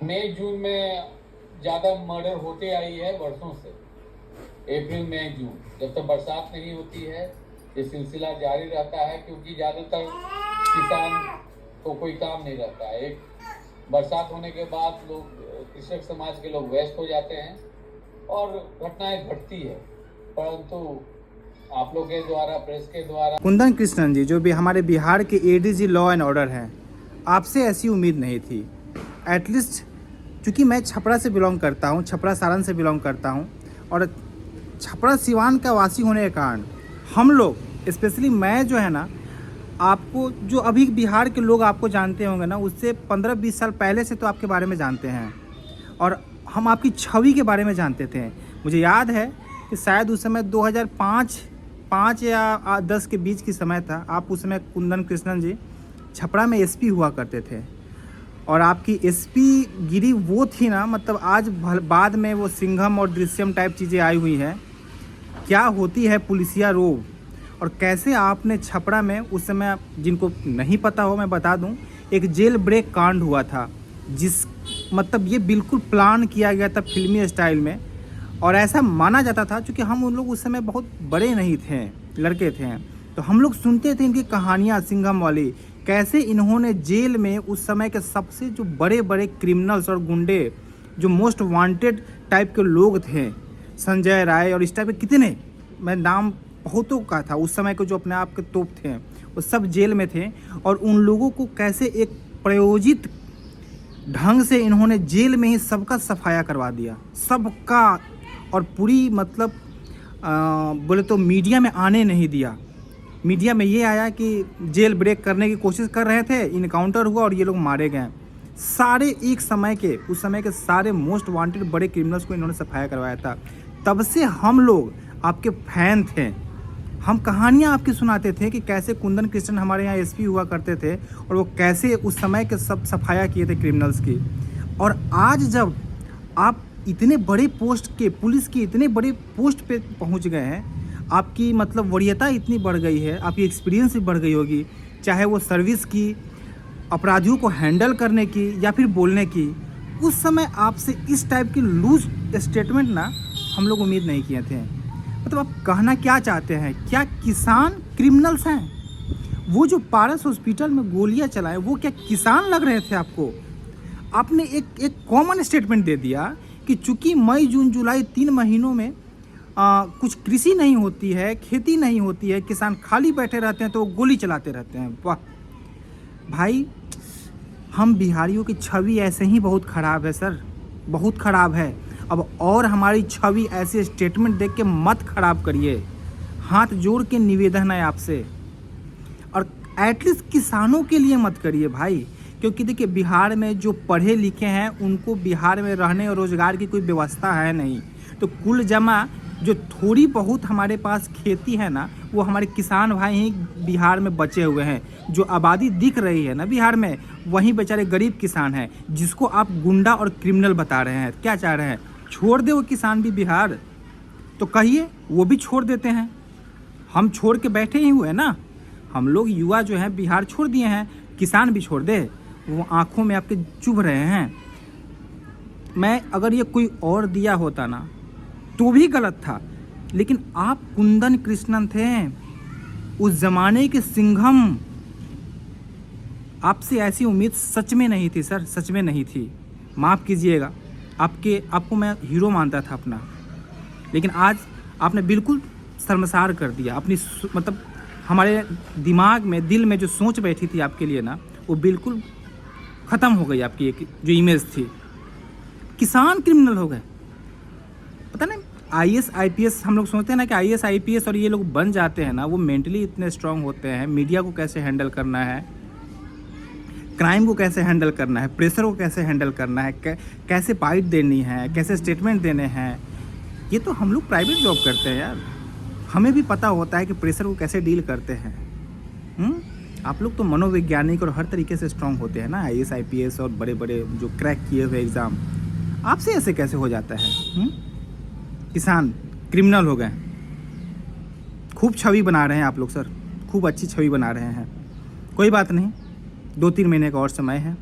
मई जून में ज़्यादा मर्डर होते आई है वर्षों से। अप्रैल मई जून जब तक बरसात नहीं होती है ये सिलसिला जारी रहता है, क्योंकि ज़्यादातर किसान को कोई काम नहीं रहता है। एक बरसात होने के बाद लोग कृषक समाज के लोग व्यस्त हो जाते हैं और घटनाएं घटती है, परंतु आप लोग के द्वारा, प्रेस के द्वारा। कुंदन कृष्णन जी जो भी हमारे बिहार के एडीजी लॉ एंड ऑर्डर हैं, आपसे ऐसी उम्मीद नहीं थी। एटलीस्ट क्योंकि मैं छपरा से बिलोंग करता हूँ, छपरा सारण से बिलोंग करता हूँ, और छपरा सिवान का वासी होने के कारण हम लोग, स्पेशली मैं जो है ना, आपको जो अभी बिहार के लोग आपको जानते होंगे ना, उससे 15-20 साल पहले से तो आपके बारे में जानते हैं, और हम आपकी छवि के बारे में जानते थे। मुझे याद है कि शायद उस समय 2005 या 10 के बीच की समय था। आप उस समय कुंदन कृष्णन जी छपरा में एसपी हुआ करते थे, और आपकी एसपी गिरी वो थी ना, मतलब आज बाद में वो सिंघम और दृश्यम टाइप चीज़ें आई हुई हैं। क्या होती है पुलिसिया रोब, और कैसे आपने छपरा में उस समय, जिनको नहीं पता हो मैं बता दूं, एक जेल ब्रेक कांड हुआ था, जिस मतलब ये बिल्कुल प्लान किया गया था फिल्मी स्टाइल में, और ऐसा माना जाता था क्योंकि हम उन लोग उस समय बहुत बड़े नहीं थे, लड़के थे, तो हम लोग सुनते थे इनकी कहानियाँ सिंघम वाली, कैसे इन्होंने जेल में उस समय के सबसे जो बड़े बड़े क्रिमिनल्स और गुंडे, जो मोस्ट वांटेड टाइप के लोग थे, संजय राय और इस टाइप के कितने, मैं नाम बहुतों का था उस समय के, जो अपने आप के तोप थे, वो सब जेल में थे, और उन लोगों को कैसे एक प्रायोजित ढंग से इन्होंने जेल में ही सबका सफाया करवा दिया, सबका, और पूरी मतलब बोले तो मीडिया में आने नहीं दिया। मीडिया में ये आया कि जेल ब्रेक करने की कोशिश कर रहे थे, इनकाउंटर हुआ और ये लोग मारे गए। सारे एक समय के, उस समय के सारे मोस्ट वांटेड बड़े क्रिमिनल्स को इन्होंने सफाया करवाया था। तब से हम लोग आपके फैन थे, हम कहानियाँ आपकी सुनाते थे कि कैसे कुंदन कृष्णन हमारे यहाँ एसपी हुआ करते थे, और वो कैसे उस समय के सब सफाया किए थे क्रिमिनल्स की। और आज जब आप इतने बड़े पोस्ट के, पुलिस की इतने बड़े पोस्ट पे पहुँच गए हैं, आपकी मतलब वरीयता इतनी बढ़ गई है, आपकी एक्सपीरियंस भी बढ़ गई होगी, चाहे वो सर्विस की, अपराधियों को हैंडल करने की, या फिर बोलने की। उस समय आपसे इस टाइप की लूज स्टेटमेंट ना हम लोग उम्मीद नहीं किए थे। मतलब आप कहना क्या चाहते हैं? क्या किसान क्रिमिनल्स हैं? वो जो पारस हॉस्पिटल में गोलियां चलाए, वो क्या किसान लग रहे थे आपको? आपने एक कॉमन स्टेटमेंट दे दिया कि चूंकि मई जून जुलाई 3 महीनों में कुछ कृषि नहीं होती है, खेती नहीं होती है, किसान खाली बैठे रहते हैं, तो वो गोली चलाते रहते हैं। वाह भाई, हम बिहारियों की छवि ऐसे ही बहुत ख़राब है सर, बहुत ख़राब है। अब और हमारी छवि ऐसे स्टेटमेंट देख के मत ख़राब करिए, हाथ जोड़ के निवेदन है आपसे, और एटलीस्ट किसानों के लिए मत करिए भाई, क्योंकि देखिए बिहार में जो पढ़े लिखे हैं उनको बिहार में रहने और रोज़गार की कोई व्यवस्था है नहीं, तो कुल जमा जो थोड़ी बहुत हमारे पास खेती है ना, वो हमारे किसान भाई ही बिहार में बचे हुए हैं। जो आबादी दिख रही है ना बिहार में, वहीं बेचारे गरीब किसान हैं, जिसको आप गुंडा और क्रिमिनल बता रहे हैं। क्या चाह रहे हैं? छोड़ दे वो किसान भी बिहार, तो कहिए वो भी छोड़ देते हैं। हम छोड़ के बैठे ही हुए ना, हम लोग युवा जो हैं बिहार छोड़ दिए हैं, किसान भी छोड़ दे, वो आँखों में आपके चुभ रहे हैं। मैं अगर ये कोई और दिया होता ना तो भी गलत था, लेकिन आप कुंदन कृष्णन थे, उस जमाने के सिंघम। आपसे ऐसी उम्मीद सच में नहीं थी सर, सच में नहीं थी। माफ़ कीजिएगा, आपको मैं हीरो मानता था अपना, लेकिन आज आपने बिल्कुल शर्मसार कर दिया अपनी, मतलब हमारे दिमाग में, दिल में जो सोच बैठी थी आपके लिए ना, वो बिल्कुल ख़त्म हो गई। आपकी एक जो इमेज थी, किसान क्रिमिनल हो गए। पता नहीं, आईएएस आईपीएस, हम लोग सोचते हैं ना कि आईएएस आईपीएस और ये लोग बन जाते हैं ना, वो मेंटली इतने स्ट्रांग होते हैं, मीडिया को कैसे हैंडल करना है, क्राइम को कैसे हैंडल करना है, प्रेशर को कैसे हैंडल करना है, कैसे बाइट देनी है, कैसे स्टेटमेंट देने हैं। ये तो हम लोग प्राइवेट जॉब करते हैं यार, हमें भी पता होता है कि प्रेशर को कैसे डील करते हैं। आप लोग तो मनोवैज्ञानिक और हर तरीके से स्ट्रांग होते हैं ना, आईएएस आईपीएस और बड़े बड़े जो क्रैक किए हुए एग्ज़ाम, आपसे ऐसे कैसे हो जाता है? किसान क्रिमिनल हो गए। खूब छवि बना रहे हैं आप लोग सर, खूब अच्छी छवि बना रहे हैं। कोई बात नहीं, 2-3 महीने का और समय है,